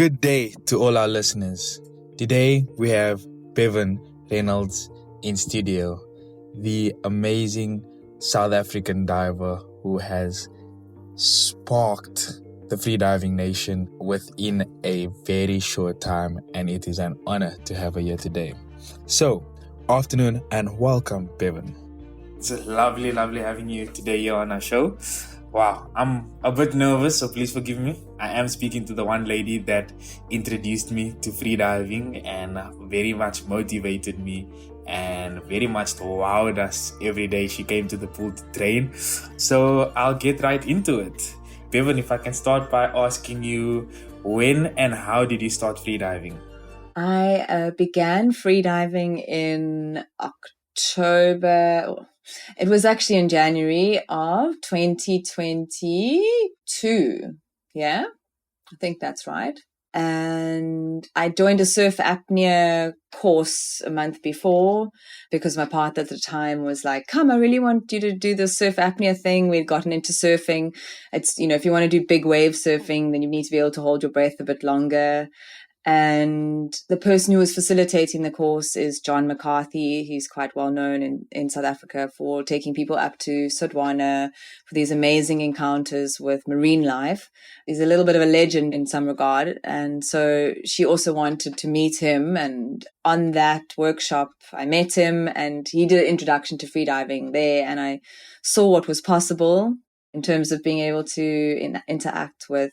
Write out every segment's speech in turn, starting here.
Good day to all our listeners. Today we have Bevin Reynolds in studio, the amazing South African diver who has sparked the freediving nation within a very short time, and it is an honor to have her here today. So, afternoon and welcome, Bevin. It's lovely having you today here on our show. Wow, I'm a bit nervous, so please forgive me. I am speaking to the one lady that introduced me to freediving and very much motivated me and very much wowed us every day she came to the pool to train. So I'll get right into it. Bevin, if I can start by asking you, when and how did you start freediving? I began freediving in October. It was actually in January of 2022. Yeah, I think that's right. And I joined a surf apnea course a month before because my partner at the time was like, come, I really want you to do the surf apnea thing. We'd gotten into surfing. It's, if you want to do big wave surfing, then you need to be able to hold your breath a bit longer. And the person who was facilitating the course is John McCarthy. He's quite well known in South Africa for taking people up to Sodwana for these amazing encounters with marine life. He's a little bit of a legend in some regard. And so she also wanted to meet him. And on that workshop, I met him and he did an introduction to freediving there. And I saw what was possible in terms of being able to interact with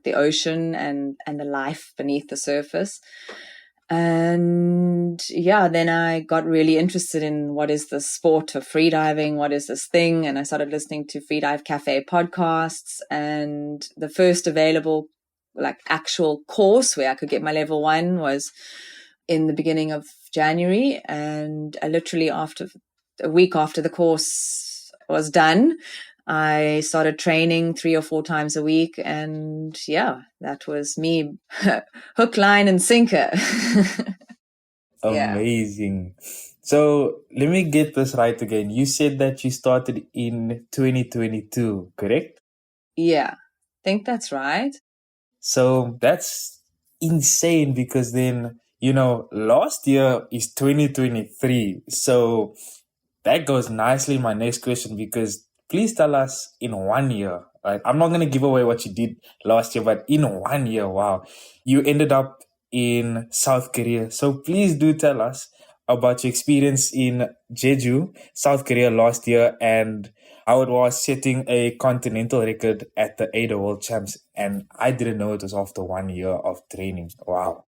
the ocean and the life beneath the surface. And yeah, then I got really interested in what is the sport of freediving, what is this thing? And I started listening to Freedive Cafe podcasts, and the first available actual course where I could get my level 1 was in the beginning of January. And I literally a week after the course was done, I started training 3 or 4 times a week, and yeah, that was me. Hook, line, and sinker. Amazing. So let me get this right again. You said that you started in 2022, correct? Yeah, I think that's right. So that's insane because then, last year is 2023. So that goes nicely in my next question, because please tell us in 1 year, right? I'm not going to give away what you did last year, but in 1 year, wow, you ended up in South Korea. So please do tell us about your experience in Jeju, South Korea last year, and how it was setting a continental record at the AIDA World Champs. And I didn't know it was after 1 year of training. Wow.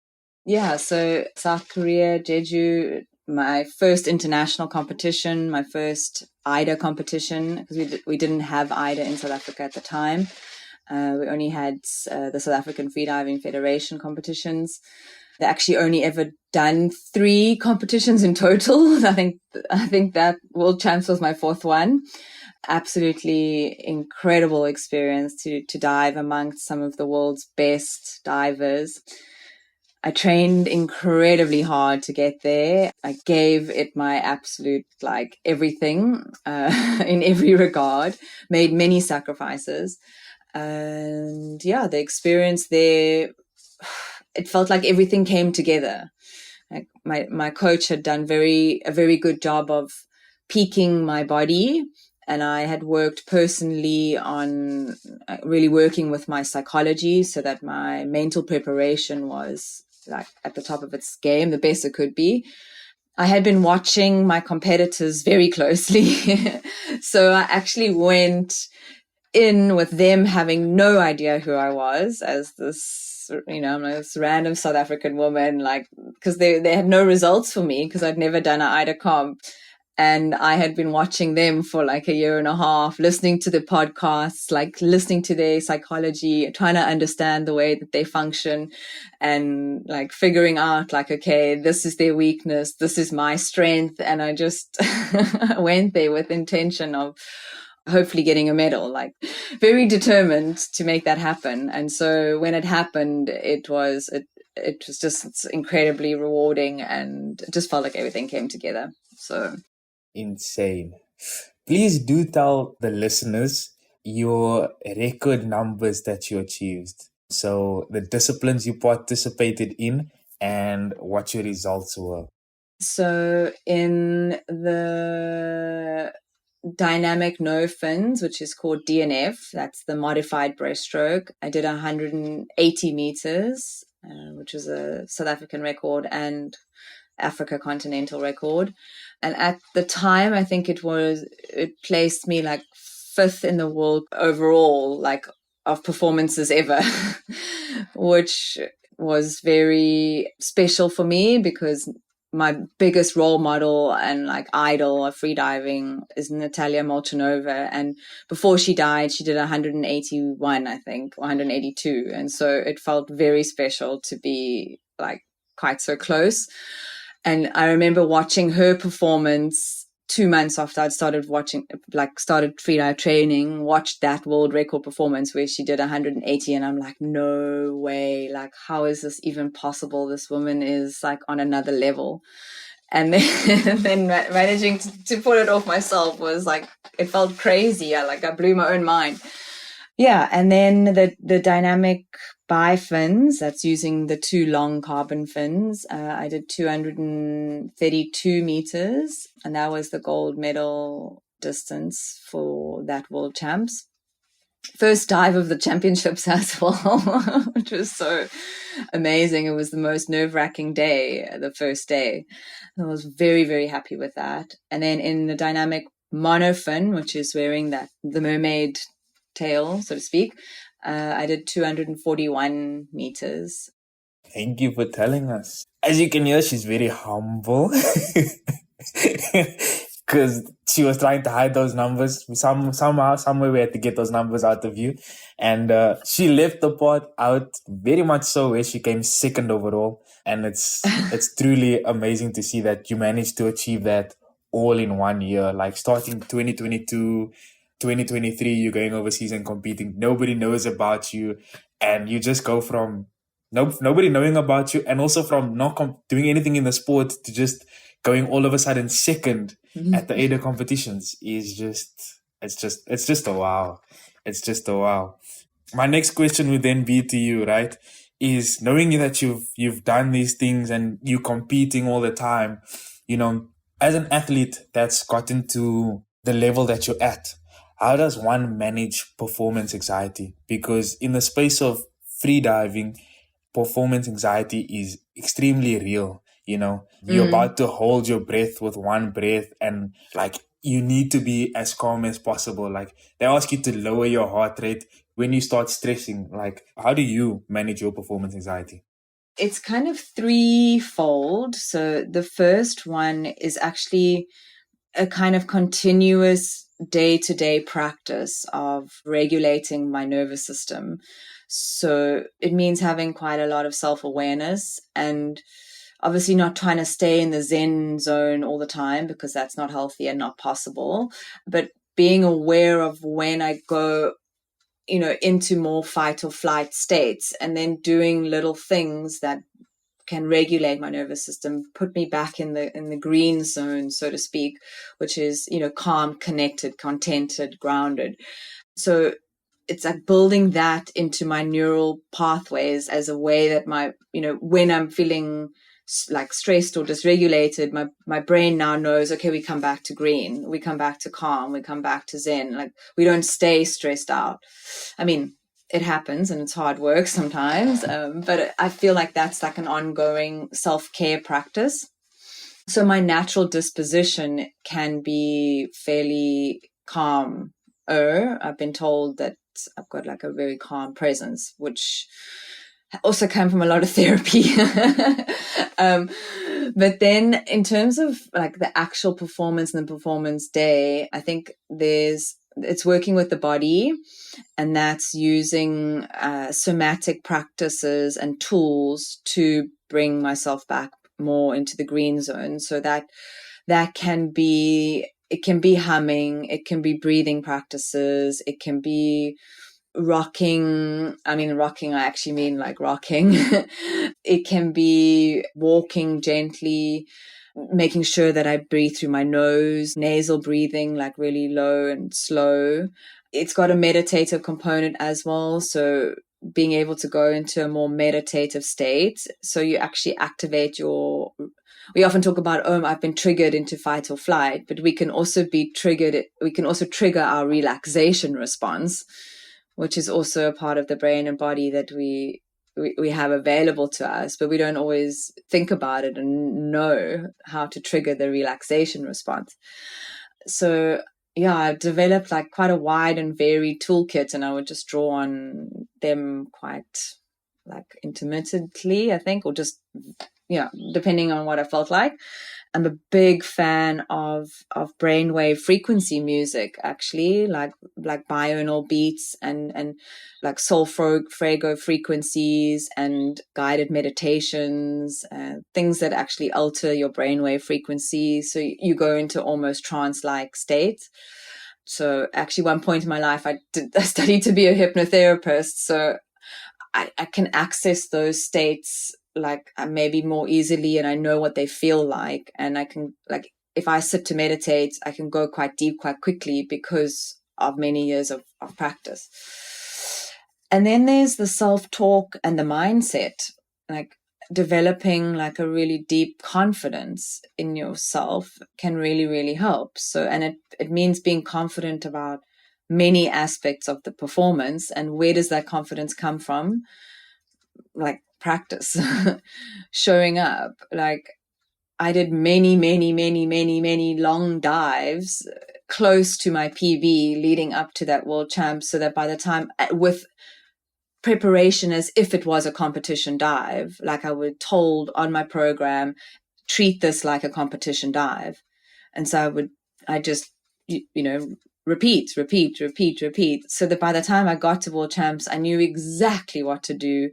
Yeah, so South Korea, Jeju, my first international competition, my first AIDA competition, because we didn't have AIDA in South Africa at the time. We only had the South African Freediving Federation competitions. They actually only ever done 3 competitions in total. I think that World Champs was my 4th one. Absolutely incredible experience to dive amongst some of the world's best divers. I trained incredibly hard to get there. I gave it my absolute, everything, in every regard, made many sacrifices. And yeah, the experience there, it felt like everything came together. Like my coach had done a very good job of peaking my body. And I had worked personally on really working with my psychology so that my mental preparation was at the top of its game, the best it could be. I had been watching my competitors very closely. So I actually went in with them having no idea who I was as this, I'm this random South African woman, because they had no results for me because I'd never done an AIDA comp. And I had been watching them for a year and a half, listening to the podcasts, listening to their psychology, trying to understand the way that they function, and figuring out okay, this is their weakness, this is my strength. And I just went there with intention of hopefully getting a medal, very determined to make that happen. And so when it happened, it was just incredibly rewarding, and it just felt like everything came together. So insane. Please do tell the listeners your record numbers that you achieved. So the disciplines you participated in and what your results were. So in the dynamic no fins, which is called DNF, that's the modified breaststroke, I did 180 meters, which is a South African record and Africa continental record. And at the time, I think it placed me like 5th in the world overall, like of performances ever, which was very special for me because my biggest role model and like idol of freediving is Natalia Molchanova. And before she died, she did 181, I think, 182. And so it felt very special to be like quite so close. And I remember watching her performance 2 months after I'd started freedive training, watched that world record performance where she did 180. And I'm like, no way. Like, how is this even possible? This woman is like on another level. And then managing to pull it off myself was like, it felt crazy. I blew my own mind. Yeah. And then the dynamic bi-fins, that's using the 2 long carbon fins. I did 232 meters, and that was the gold medal distance for that world champs. First dive of the championships as well, which was so amazing. It was the most nerve-wracking day, the first day. I was very, very happy with that. And then in the dynamic monofin, which is wearing the mermaid tail, so to speak, I did 241 meters. Thank you for telling us. As you can hear, she's very humble because she was trying to hide those numbers. Somewhere we had to get those numbers out of you. And she left the part out very much so where she came 2nd overall. And it's truly amazing to see that you managed to achieve that all in 1 year, like starting 2022, 2023, you're going overseas and competing. Nobody knows about you. And you just go from nobody knowing about you and also from not doing anything in the sport to just going all of a sudden 2nd at the AIDA competitions is it's just a wow. It's just a wow. My next question would then be to you, right? Is knowing that you've done these things and you competing all the time, as an athlete that's gotten to the level that you're at, how does one manage performance anxiety? Because in the space of freediving, performance anxiety is extremely real. You're about to hold your breath with one breath and like you need to be as calm as possible. Like they ask you to lower your heart rate when you start stressing. Like, how do you manage your performance anxiety? It's kind of threefold. So the first one is actually a kind of continuous day-to-day practice of regulating my nervous system. So it means having quite a lot of self-awareness and obviously not trying to stay in the Zen zone all the time because that's not healthy and not possible, but being aware of when I go, into more fight or flight states and then doing little things that can regulate my nervous system, put me back in the green zone, so to speak, which is, calm, connected, contented, grounded. So it's like building that into my neural pathways as a way that when I'm feeling like stressed or dysregulated, my brain now knows, okay, we come back to green, we come back to calm, we come back to Zen. Like we don't stay stressed out. I mean, it happens and it's hard work sometimes, but I feel like that's like an ongoing self-care practice. So my natural disposition can be fairly calm. I've been told that I've got like a very calm presence, which also came from a lot of therapy. But then in terms of like the actual performance and the performance day, I think it's working with the body, and that's using somatic practices and tools to bring myself back more into the green zone. So that can be, it can be humming, it can be breathing practices, it can be rocking. Rocking, I actually mean like rocking. It can be walking gently, making sure that I breathe through my nose, nasal breathing, like really low and slow. It's got a meditative component as well. So being able to go into a more meditative state. So you actually activate we often talk about, I've been triggered into fight or flight, but we can also trigger our relaxation response, which is also a part of the brain and body that we have available to us, but we don't always think about it and know how to trigger the relaxation response. So yeah, I've developed like quite a wide and varied toolkit, and I would just draw on them quite like intermittently, I think, or just, depending on what I felt like. I'm a big fan of brainwave frequency music, actually, like binaural beats and like solfeggio frequencies and guided meditations, things that actually alter your brainwave frequency. So you go into almost trance-like state. So actually, one point in my life, I studied to be a hypnotherapist. So I can access those states like maybe more easily, and I know what they feel like, and I can, like, if I sit to meditate, I can go quite deep quite quickly because of many years of practice. And then there's the self-talk and the mindset, like developing like a really deep confidence in yourself can really, really help. So, and it means being confident about many aspects of the performance. And where does that confidence come from? Like practice, showing up. Like I did many long dives close to my PB leading up to that World Champs, so that by the time, with preparation as if it was a competition dive, like I was told on my program, treat this like a competition dive. And so I just repeat, so that by the time I got to World Champs, I knew exactly what to do.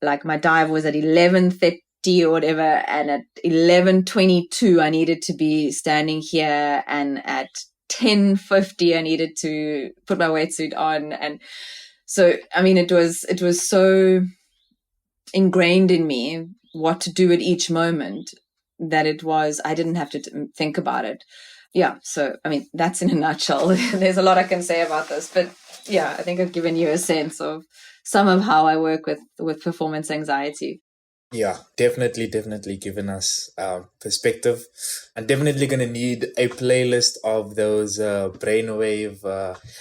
Like my dive was at 11:30 or whatever, and at 11:22 I needed to be standing here, and at 10:50 I needed to put my wetsuit on. And so, I mean, it was so ingrained in me what to do at each moment that I didn't have to think about it. Yeah. So, I mean, that's in a nutshell. There's a lot I can say about this, but yeah, I think I've given you a sense of some of how I work with performance anxiety. Yeah, definitely given us perspective. I'm definitely going to need a playlist of those brainwave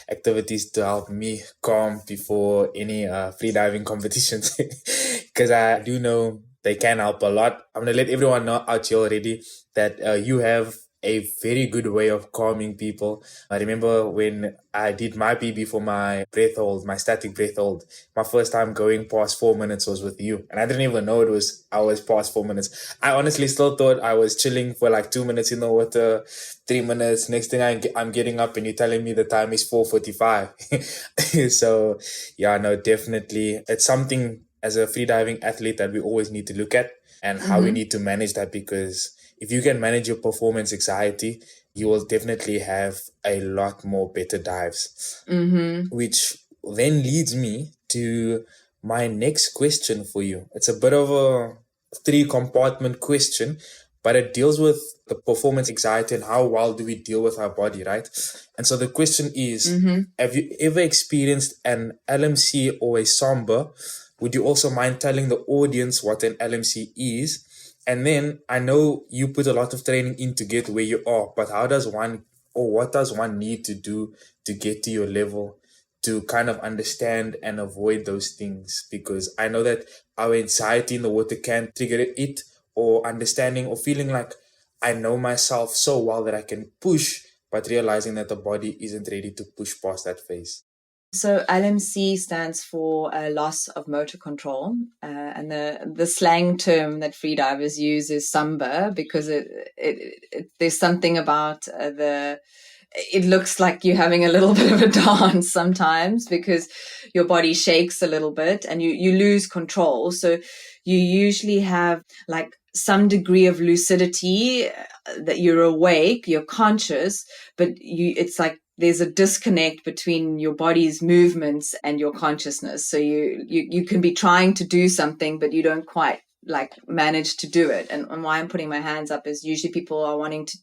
activities to help me calm before any freediving competitions, because I do know they can help a lot. I'm going to let everyone know out here already that you have a very good way of calming people. I remember when I did my PB for my breath hold, my static breath hold, my first time going past 4 minutes was with you. And I didn't even know I was past 4 minutes. I honestly still thought I was chilling for like 2 minutes in the water, 3 minutes. Next thing I'm getting up and you're telling me the time is 4:45. So yeah, no, definitely. It's something as a freediving athlete that we always need to look at, and how we need to manage that, because if you can manage your performance anxiety, you will definitely have a lot more better dives. Which then leads me to my next question for you. It's a bit of a 3-compartment question, but it deals with the performance anxiety and how well do we deal with our body, right? And so the question is, have you ever experienced an LMC or a samba? Would you also mind telling the audience what an LMC is? And then I know you put a lot of training in to get where you are, but what does one need to do to get to your level, to kind of understand and avoid those things? Because I know that our anxiety in the water can trigger it, or understanding or feeling like I know myself so well that I can push, but realizing that the body isn't ready to push past that phase. So LMC stands for loss of motor control, and the slang term that freedivers use is samba, because there's something about it looks like you're having a little bit of a dance sometimes, because your body shakes a little bit and you lose control. So you usually have like some degree of lucidity, that you're awake, you're conscious, but it's like there's a disconnect between your body's movements and your consciousness. So you can be trying to do something, but you don't quite like manage to do it. And why I'm putting my hands up is usually people are wanting to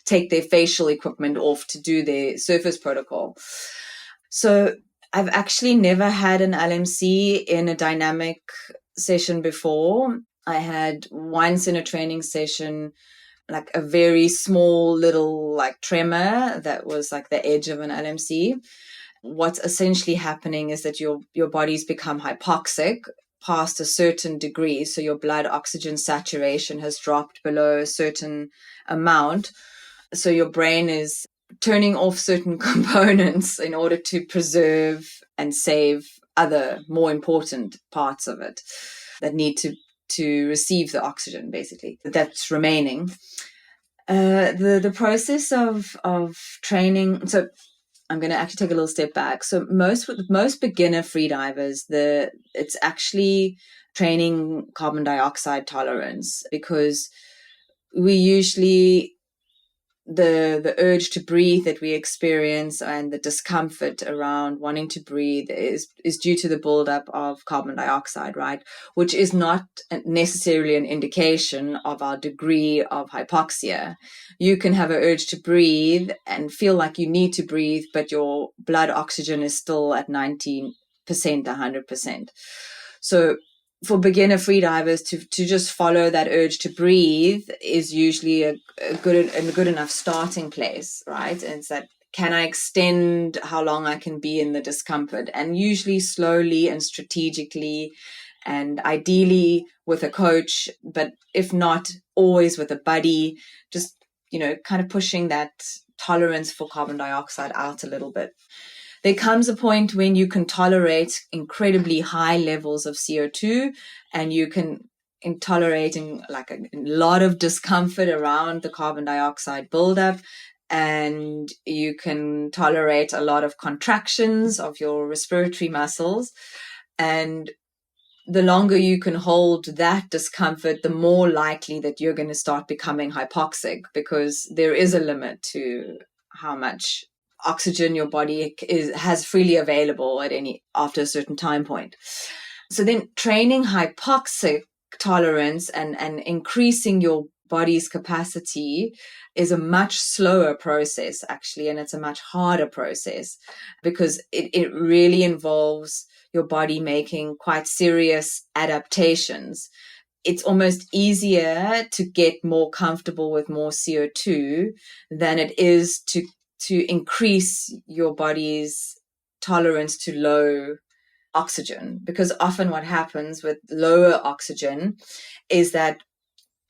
take their facial equipment off to do their surface protocol. So I've actually never had an LMC in a dynamic session before. I had once in a training session, like a very small little like tremor that was like the edge of an LMC. What's essentially happening is that your body's become hypoxic past a certain degree. So your blood oxygen saturation has dropped below a certain amount. So your brain is turning off certain components in order to preserve and save other more important parts of it that need to receive the oxygen, basically, that's remaining. The process of training. So I'm going to actually take a little step back. So most beginner freedivers, it's actually training carbon dioxide tolerance, because we usually the urge to breathe that we experience and the discomfort around wanting to breathe is due to the buildup of carbon dioxide, right? Which is not necessarily an indication of our degree of hypoxia. You can have an urge to breathe and feel like you need to breathe, but your blood oxygen is still at 90%, 100%. So for beginner freedivers to just follow that urge to breathe is usually a good enough starting place, right? And it's that, can I extend how long I can be in the discomfort? And usually slowly and strategically, and ideally with a coach, but if not, always with a buddy, just, kind of pushing that tolerance for carbon dioxide out a little bit. There comes a point when you can tolerate incredibly high levels of CO2, and you can tolerating like a lot of discomfort around the carbon dioxide buildup, and you can tolerate a lot of contractions of your respiratory muscles. And the longer you can hold that discomfort, the more likely that you're going to start becoming hypoxic, because there is a limit to how much oxygen your body has freely available after a certain time point. So then training hypoxic tolerance and increasing your body's capacity is a much slower process, actually, and it's a much harder process, because it really involves your body making quite serious adaptations. It's almost easier to get more comfortable with more CO2 than it is to increase your body's tolerance to low oxygen, because often what happens with lower oxygen is that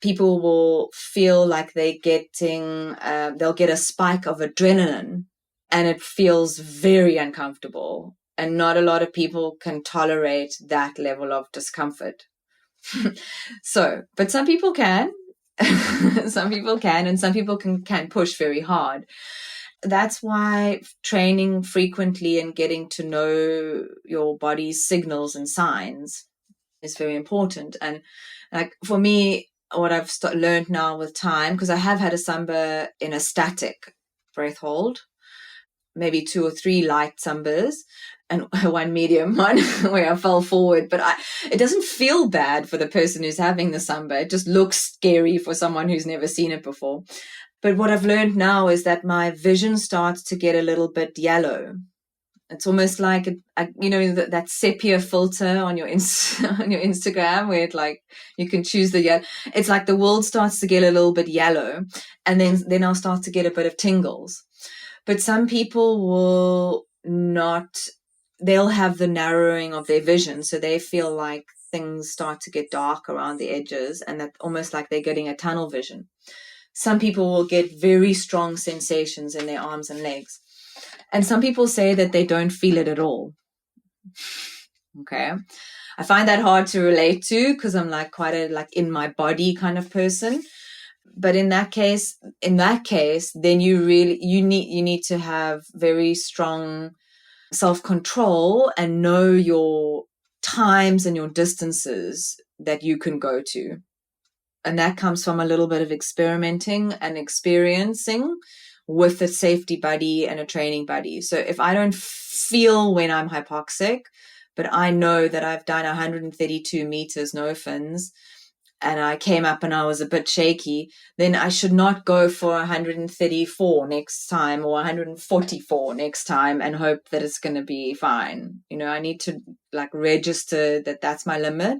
people will feel like they'll get a spike of adrenaline, and it feels very uncomfortable, and not a lot of people can tolerate that level of discomfort. But some people can. Some people can, and some people can push very hard. That's why training frequently and getting to know your body's signals and signs is very important. And like for me, what I've learned now with time, because I have had a samba in a static breath hold, maybe 2 or 3 light sambas, and one medium one where I fell forward. But it doesn't feel bad for the person who's having the samba. It just looks scary for someone who's never seen it before. But what I've learned now is that my vision starts to get a little bit yellow. It's almost like that sepia filter on your on your Instagram, where you can choose the yellow. It's like the world starts to get a little bit yellow, and then I'll start to get a bit of tingles. But some people will not. They'll have the narrowing of their vision, so they feel like things start to get dark around the edges, and that almost like they're getting a tunnel vision. Some people will get very strong sensations in their arms and legs. And some people say that they don't feel it at all. Okay. I find that hard to relate to, because I'm quite a in my body kind of person. But in that case, then you need to have very strong self-control and know your times and your distances that you can go to. And that comes from a little bit of experimenting and experiencing with a safety buddy and a training buddy. So if I don't feel when I'm hypoxic, but I know that I've done 132 meters no fins, and I came up and I was a bit shaky, then I should not go for 134 next time or 144 next time and hope that it's going to be fine. I need to like register that that's my limit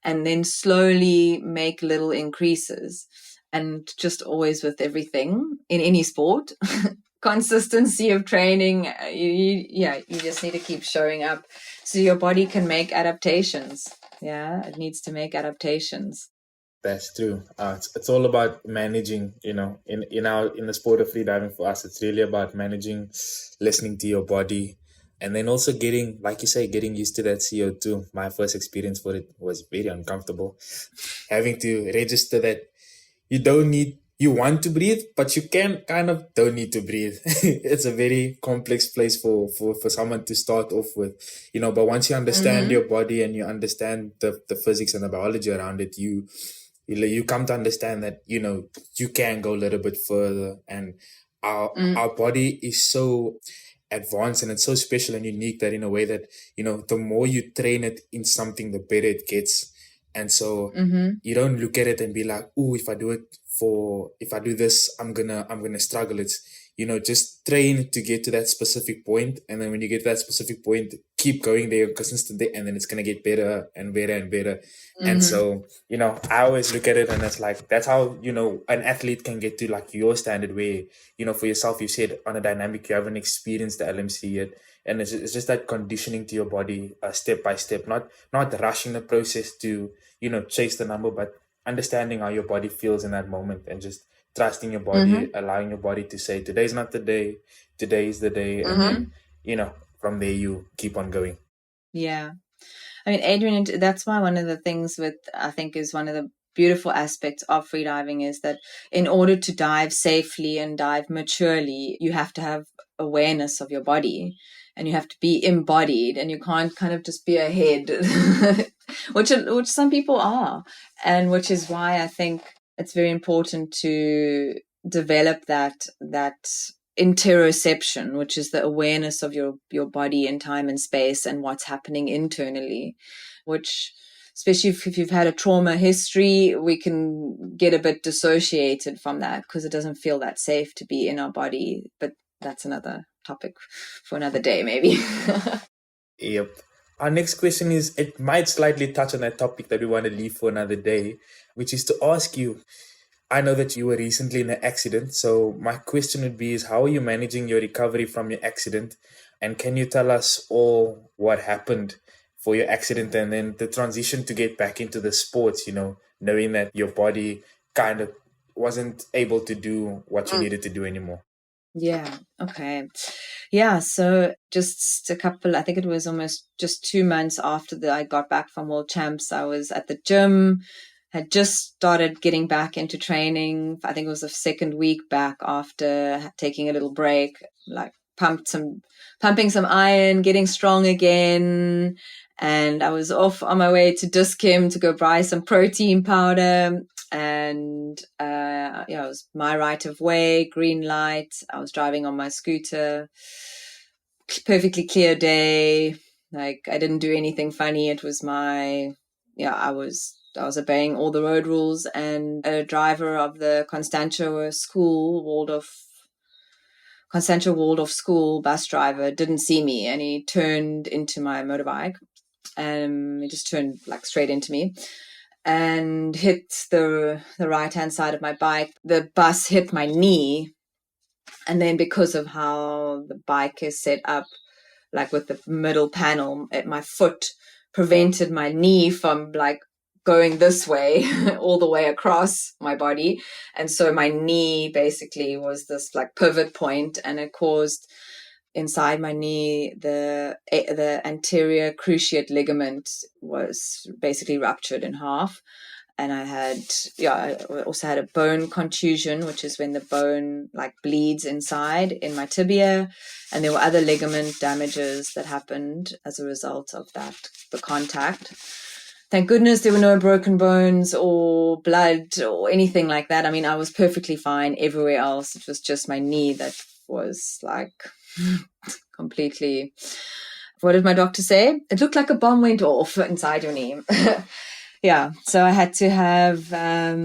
and then slowly make little increases. And just always with everything in any sport, consistency of training, you just need to keep showing up so your body can make adaptations. Yeah, it needs to make adaptations. That's true. It's all about managing, in the sport of freediving. For us, it's really about managing, listening to your body, and then also getting, like you say, getting used to that CO2. My first experience for it was very uncomfortable. Having to register that you want to breathe, but you don't need to breathe. It's a very complex place for someone to start off with, but once you understand your body and you understand the physics and the biology around it, you come to understand that, you can go a little bit further, and our body is so advanced and it's so special and unique that in a way that, the more you train it in something, the better it gets. And so you don't look at it and be like, oh, if I do this, I'm gonna struggle. It's, just train to get to that specific point. And then when you get to that specific point, keep going there consistently, and then it's gonna get better and better and better. And so, I always look at it and it's like, that's how, an athlete can get to like your standard where, for yourself, you said on a dynamic, you haven't experienced the LMC yet. And it's just that conditioning to your body step by step, not rushing the process to, chase the number, but understanding how your body feels in that moment and just trusting your body, allowing your body to say, today's not the day, today is the day. And then, from there you keep on going. Yeah. I mean, Adrian, that's why one of the things I think is one of the beautiful aspects of freediving is that in order to dive safely and dive maturely, you have to have awareness of your body. And you have to be embodied, and you can't kind of just be a head, which some people are, and which is why I think it's very important to develop that interoception, which is the awareness of your body in time and space and what's happening internally, which, especially if you've had a trauma history, we can get a bit dissociated from that because it doesn't feel that safe to be in our body. But that's another topic for another day, maybe. Yep. Our next question is, it might slightly touch on that topic that we want to leave for another day, which is to ask you, I know that you were recently in an accident. So my question would be, is how are you managing your recovery from your accident? And can you tell us all what happened for your accident and then the transition to get back into the sports, knowing that your body kind of wasn't able to do what you needed to do anymore? Yeah. Okay. Yeah. So just I think it was almost just 2 months after I got back from World Champs, I was at the gym, had just started getting back into training. I think it was the second week back after taking a little break, like pumping some iron, getting strong again. And I was off on my way to Dis-Chem to go buy some protein powder. And it was my right of way, green light. I was driving on my scooter, perfectly clear day. Like, I didn't do anything funny. It was I was obeying all the road rules. And a driver of the Constantia Waldorf School bus driver didn't see me, and he turned into my motorbike. He just turned like straight into me and hit the right-hand side of my bike. The bus hit my knee. And then because of how the bike is set up, like with the middle panel, my foot prevented my knee from like going this way all the way across my body. And so my knee basically was this like pivot point, and it caused inside my knee, the anterior cruciate ligament was basically ruptured in half. And I also had a bone contusion, which is when the bone like bleeds inside in my tibia. And there were other ligament damages that happened as a result of the contact. Thank goodness there were no broken bones or blood or anything like that. I mean, I was perfectly fine everywhere else. It was just my knee that was like completely, what did my doctor say? It looked like a bomb went off inside your knee. yeah, so I had to have a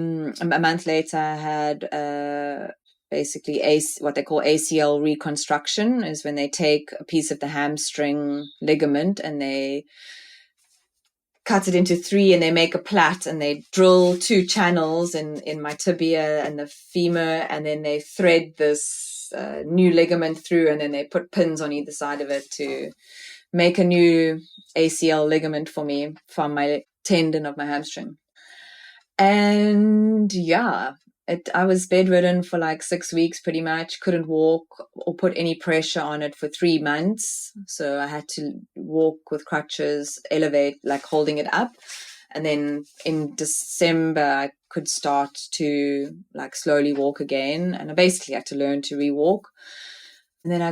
month later. I had basically what they call ACL reconstruction, is when they take a piece of the hamstring ligament and they cut it into 3 and they make a plait and they drill 2 channels in my tibia and the femur, and then they thread this new ligament through, and then they put pins on either side of it to make a new ACL ligament for me from my tendon of my hamstring. And yeah, I was bedridden for like 6 weeks pretty much, couldn't walk or put any pressure on it for 3 months. So I had to walk with crutches, elevate, like holding it up. And then in December, I could start to like slowly walk again. And I basically had to learn to re-walk. And then I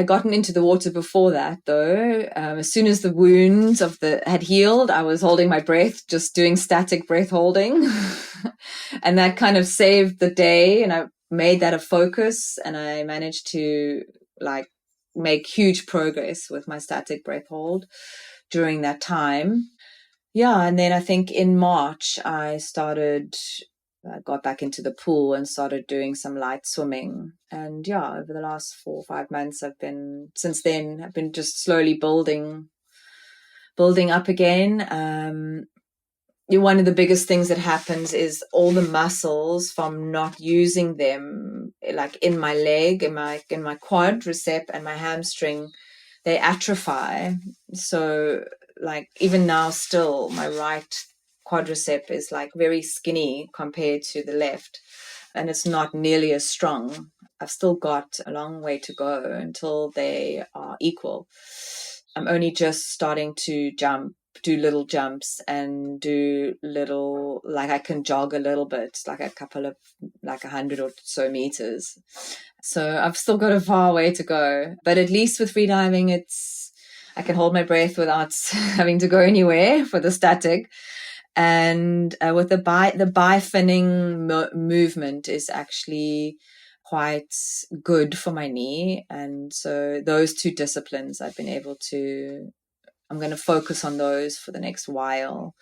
gotten into the water before that, though. As soon as the wounds had healed, I was holding my breath, just doing static breath holding. And that kind of saved the day. And I made that a focus, and I managed to like make huge progress with my static breath hold during that time. Yeah. And then I think in March, I got back into the pool and started doing some light swimming. And yeah, over the last 4 or 5 months, I've been just slowly building up again. One of the biggest things that happens is all the muscles from not using them, like in my leg, in my quadricep and my hamstring, they atrophy. So like even now still, my right quadricep is like very skinny compared to the left, and it's not nearly as strong. I've still got a long way to go until they are equal. I'm only just starting to do little jumps and do little, like I can jog a little bit, like a couple of, like 100 or so meters. So I've still got a far way to go, but at least with freediving, I can hold my breath without having to go anywhere for the static. And with the bi-finning movement is actually quite good for my knee. And so those 2 disciplines I'm going to focus on those for the next while.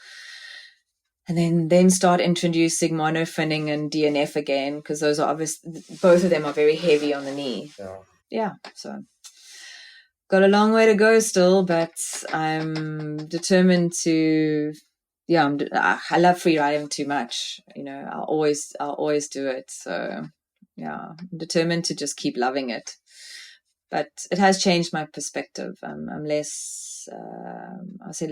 And then start introducing monofinning and DNF again, because those are both of them are very heavy on the knee. Yeah. So got a long way to go still, but I'm determined to, I love freeriding too much. I'll always do it. So yeah, I'm determined to just keep loving it. But it has changed my perspective. I'm less, I'll say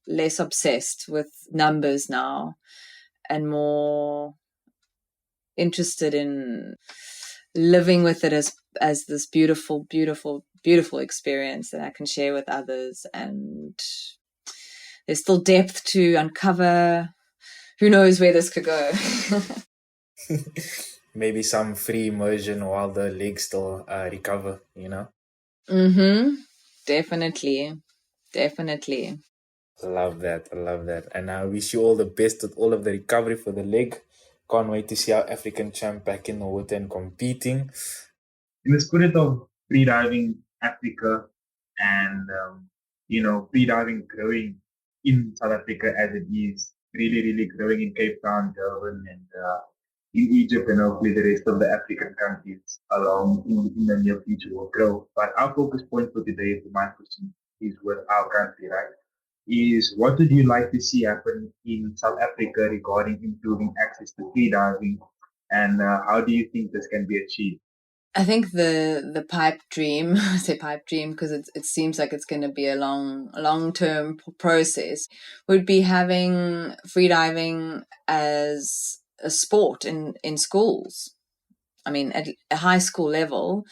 less obsessed with numbers now, and more interested in living with it as this beautiful, beautiful, beautiful experience that I can share with others. And there's still depth to uncover. Who knows where this could go? Maybe some free immersion while the legs still recover, Definitely. I love that. And I wish you all the best with all of the recovery for the leg. Can't wait to see our African champ back in the water and competing. In the spirit of freediving Africa and, freediving growing in South Africa as it is, really, really growing in Cape Town, Durban, and in Egypt, and hopefully the rest of the African countries along in the near future will grow. But our focus point for today, for my question, is with our country, right? Is what would you like to see happen in South Africa regarding improving access to freediving, and how do you think this can be achieved? I think the pipe dream, I say pipe dream because it seems like it's going to be a long-term process, would be having freediving as a sport in schools. I mean, at a high school level,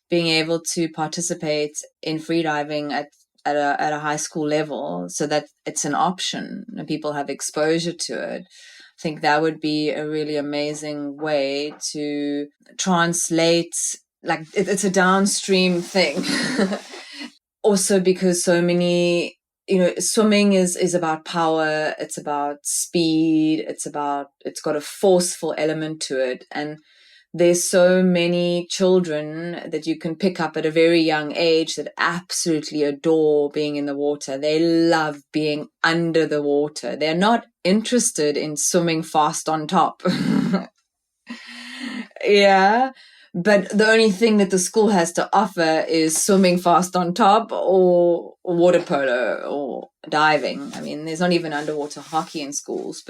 being able to participate in freediving at a high school level, so that it's an option and people have exposure to it. I think that would be a really amazing way to translate, like it's a downstream thing. Also because so many, swimming is about power, it's about speed, it's got a forceful element to it. And there's so many children that you can pick up at a very young age that absolutely adore being in the water. They love being under the water. They're not interested in swimming fast on top. Yeah. But the only thing that the school has to offer is swimming fast on top or water polo or diving. I mean, there's not even underwater hockey in schools.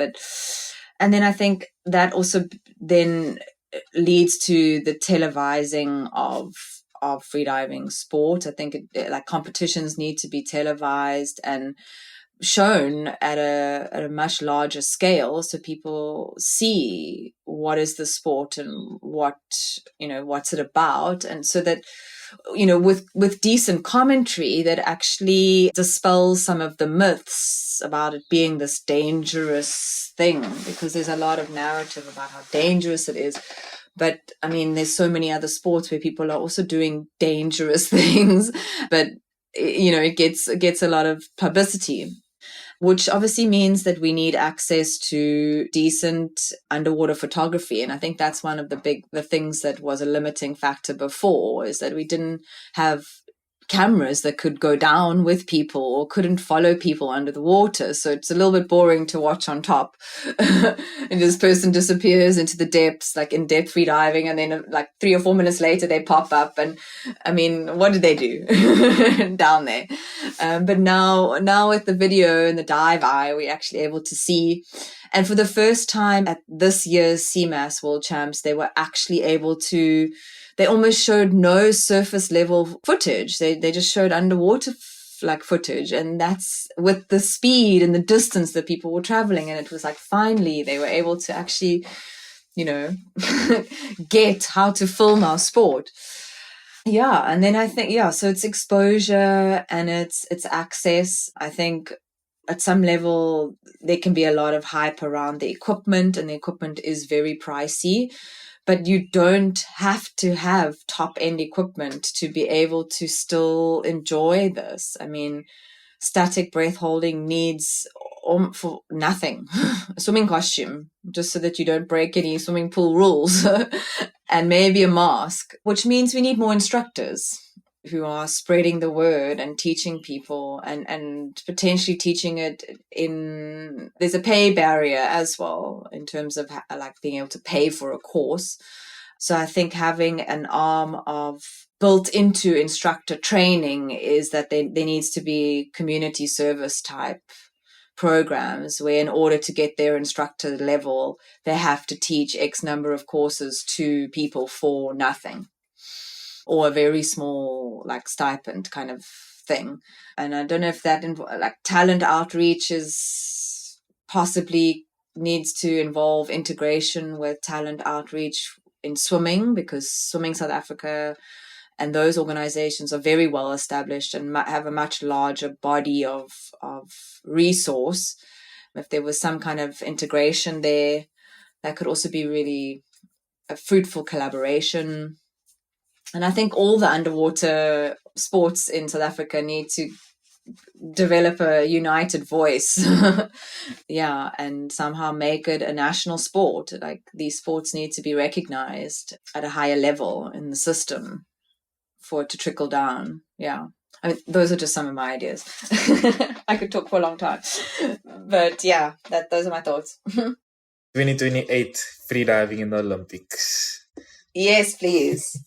And then I think that also then leads to the televising of freediving sport. I think like competitions need to be televised and shown at a much larger scale, so people see what is the sport and what's it about, and so that with decent commentary that actually dispels some of the myths about it being this dangerous thing, because there's a lot of narrative about how dangerous it is. But I mean, there's so many other sports where people are also doing dangerous things, but it gets a lot of publicity, which obviously means that we need access to decent underwater photography. And I think that's one of the things that was a limiting factor before, is that we didn't have cameras that could go down with people or couldn't follow people under the water. So it's a little bit boring to watch on top. And this person disappears into the depths, like in-depth free diving, and then like 3 or 4 minutes later they pop up. And I mean, what did they do down there? But now with the video and the dive eye, we're actually able to see. And for the first time at this year's CMAS World Champs, they were actually able to, they almost showed no surface level footage. They just showed underwater like footage, and that's with the speed and the distance that people were traveling. And it was like, finally, they were able to actually, get how to film our sport. Yeah. And then I think, so it's exposure and it's access. I think at some level, there can be a lot of hype around the equipment, and the equipment is very pricey. But you don't have to have top-end equipment to be able to still enjoy this. I mean, static breath holding needs for nothing. A swimming costume, just so that you don't break any swimming pool rules. And maybe a mask, which means we need more instructors who are spreading the word and teaching people, and potentially teaching it there's a pay barrier as well in terms of like being able to pay for a course. So I think having an arm of built into instructor training is that there needs to be community service type programs where, in order to get their instructor level, they have to teach X number of courses to people for nothing, or a very small like stipend kind of thing. And I don't know if that like talent outreach is possibly needs to involve integration with talent outreach in swimming, because Swimming South Africa and those organizations are very well established and have a much larger body of resource. If there was some kind of integration there, that could also be really a fruitful collaboration. And I think all the underwater sports in South Africa need to develop a united voice. Yeah, and somehow make it a national sport. Like, these sports need to be recognized at a higher level in the system for it to trickle down. Yeah. I mean, those are just some of my ideas. I could talk for a long time. But yeah, those are my thoughts. 2028 freediving in the Olympics. Yes, please.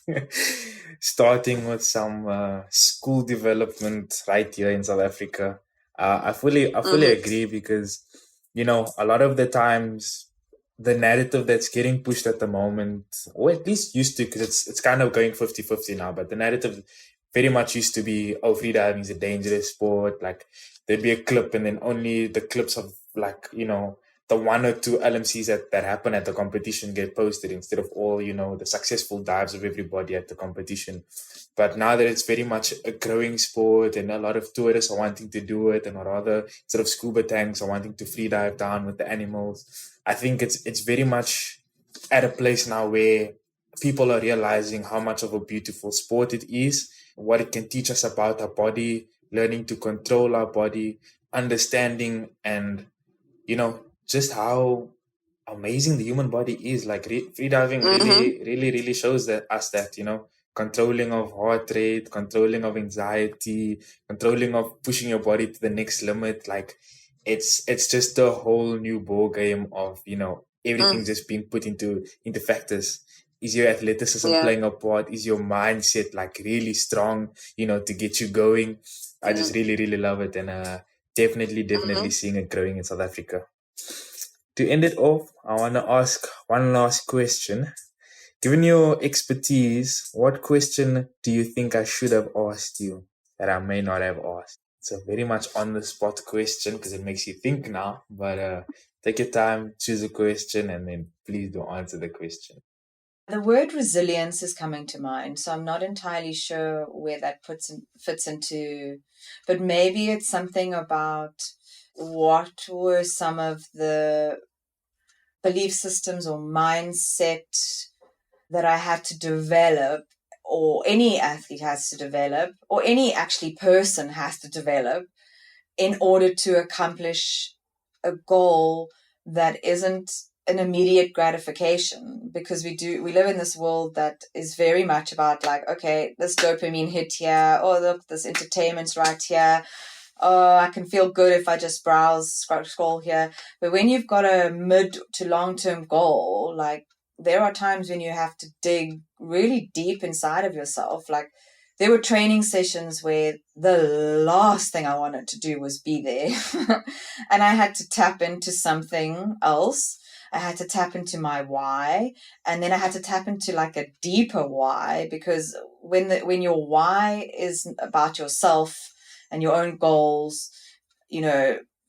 Starting with some school development right here in South Africa. I fully agree, because, a lot of the times the narrative that's getting pushed at the moment, or at least used to, because it's kind of going 50-50 now, but the narrative very much used to be, oh, freediving is a dangerous sport. Like, there'd be a clip, and then only the clips of, like, the 1 or 2 LMCs that happen at the competition get posted, instead of all, the successful dives of everybody at the competition. But now that it's very much a growing sport, and a lot of tourists are wanting to do it, and rather, instead of scuba tanks, are wanting to free dive down with the animals, I think it's very much at a place now where people are realizing how much of a beautiful sport it is, what it can teach us about our body, learning to control our body, understanding, and, just how amazing the human body is. Like, freediving really shows us that, controlling of heart rate, controlling of anxiety, controlling of pushing your body to the next limit. Like, it's just a whole new ball game of, everything just being put into factors. Is your athleticism playing a part? Is your mindset like really strong, to get you going? I just really, really love it, and definitely seeing it growing in South Africa. To end it off, I want to ask one last question. Given your expertise, what question do you think I should have asked you that I may not have asked? It's a very much on the spot question because it makes you think now, but take your time, choose a question, and then please do answer the question. The word resilience is coming to mind, so I'm not entirely sure where that fits into, but maybe it's something about what were some of the belief systems or mindset that I had to develop, or any athlete has to develop, or any actually person has to develop in order to accomplish a goal that isn't an immediate gratification, because we live in this world that is very much about like, okay, this dopamine hit here, oh look, this entertainment's right here, oh, I can feel good if I just scroll here. But when you've got a mid to long-term goal, like there are times when you have to dig really deep inside of yourself. Like there were training sessions where the last thing I wanted to do was be there. And I had to tap into something else. I had to tap into my why, and then I had to tap into like a deeper why, because when your why is about yourself and your own goals,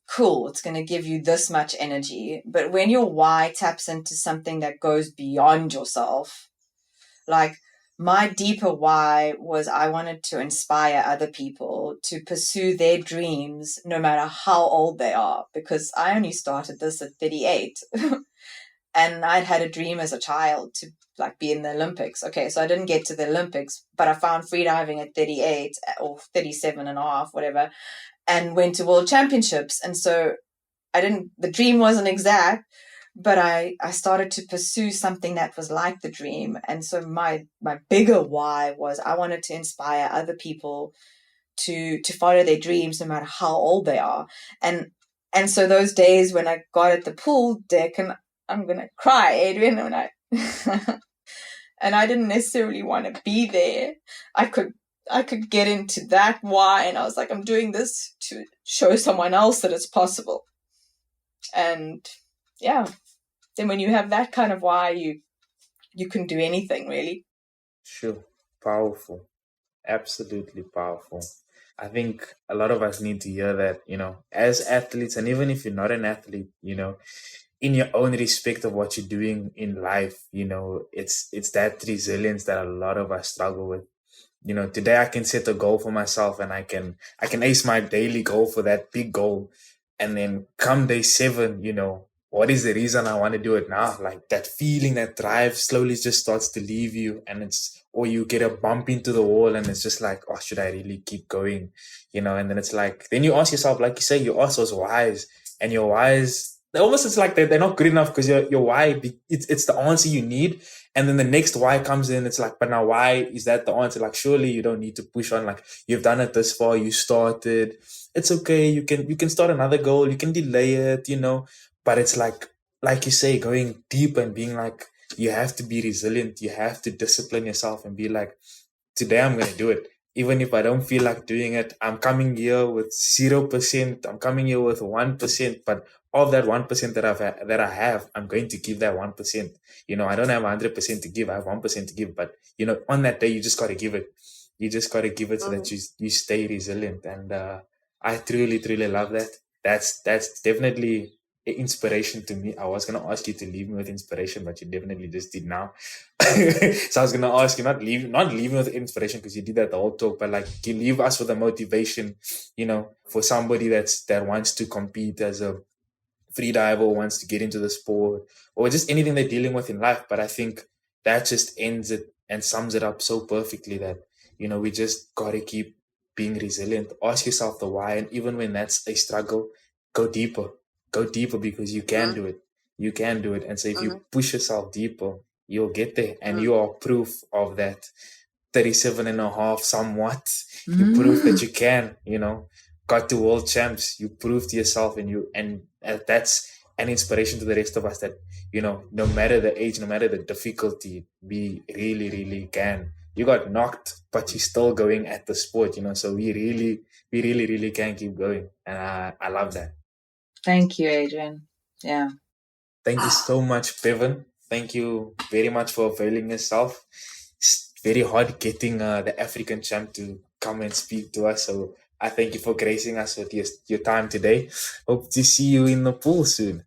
cool, it's going to give you this much energy. But when your why taps into something that goes beyond yourself, like my deeper why was I wanted to inspire other people to pursue their dreams no matter how old they are, because I only started this at 38 and I'd had a dream as a child to like be in the Olympics. Okay, so I didn't get to the Olympics, but I found freediving at 38 or 37 and a half, whatever, and went to world championships. And so the dream wasn't exact, but I started to pursue something that was like the dream. And so my bigger why was I wanted to inspire other people to follow their dreams no matter how old they are. And so those days when I got at the pool deck, and I'm going to cry, Adrian, when and I didn't necessarily want to be there. I could get into that why, and I was like, I'm doing this to show someone else that it's possible. And yeah, then when you have that kind of why, you can do anything, really. Sure. Powerful. Absolutely powerful. I think a lot of us need to hear that, as athletes, and even if you're not an athlete, in your own respect of what you're doing in life, it's that resilience that a lot of us struggle with. Today I can set a goal for myself, and I can ace my daily goal for that big goal. And then come day 7, what is the reason I want to do it now? Like that feeling, that drive slowly just starts to leave you, or you get a bump into the wall and it's just like, oh, should I really keep going? And then it's like, then you ask yourself, like you say, you ask those whys, and your whys, almost it's like they're not good enough, because your why, it's the answer you need. And then the next why comes in, it's like, but now why is that the answer? Like, surely you don't need to push on. Like, you've done it this far, you started, it's okay, you can start another goal, you can delay it, but it's like you say, going deep and being like, you have to be resilient, you have to discipline yourself and be like, today I'm going to do it. Even if I don't feel like doing it, I'm coming here with 0%, I'm coming here with 1%, but of that 1% that I have, I'm going to give that 1%. I don't have 100% to give, I have 1% to give, but on that day, you just got to give it. You just got to give it so that you stay resilient. And I truly, truly love that. That's definitely inspiration to me. I was going to ask you to leave me with inspiration, but you definitely just did now. So I was going to ask you, not leave me with inspiration, because you did that the whole talk, but like, you leave us with a motivation, for somebody that wants to compete as a freediver, wants to get into the sport, or just anything they're dealing with in life. But I think that just ends it and sums it up so perfectly, that we just got to keep being resilient. Ask yourself the why, and even when that's a struggle, go deeper, because you can do it. And so if you push yourself deeper, you'll get there, and you are proof of that. 37 and a half, somewhat. You prove that you can, got to world champs. You proved yourself, and that's an inspiration to the rest of us that, no matter the age, no matter the difficulty, we really, really can. You got knocked, but you're still going at the sport, so we really, really can keep going. And I love that. Thank you, Adrian. Yeah. Thank you so much, Bevin. Thank you very much for availing yourself. It's very hard getting the African champ to come and speak to us. So I thank you for gracing us with your time today. Hope to see you in the pool soon.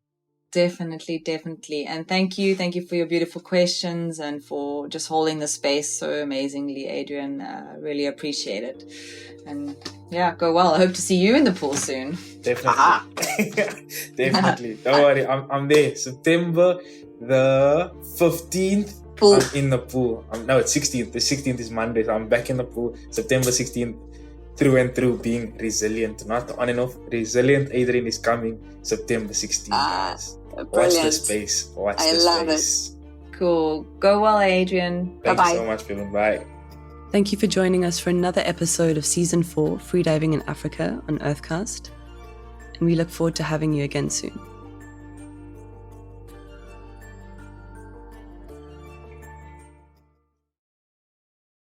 Definitely. And thank you for your beautiful questions and for just holding the space so amazingly, Adrian. Really appreciate it. And yeah, go well. I hope to see you in the pool soon. Definitely. Definitely. Don't worry. I'm there. September the 15th. Pool. I'm in the pool. It's 16th. The 16th is Monday. So I'm back in the pool. September 16th. Through and through, being resilient, not on and off. Resilient Adrian is coming September 16th, guys. Watch the space. I love it. Cool. Go well, Adrian. Thank you so much, Bevin. Bye. Thank you for joining us for another episode of Season 4, Freediving in Africa on Earthcast. And we look forward to having you again soon.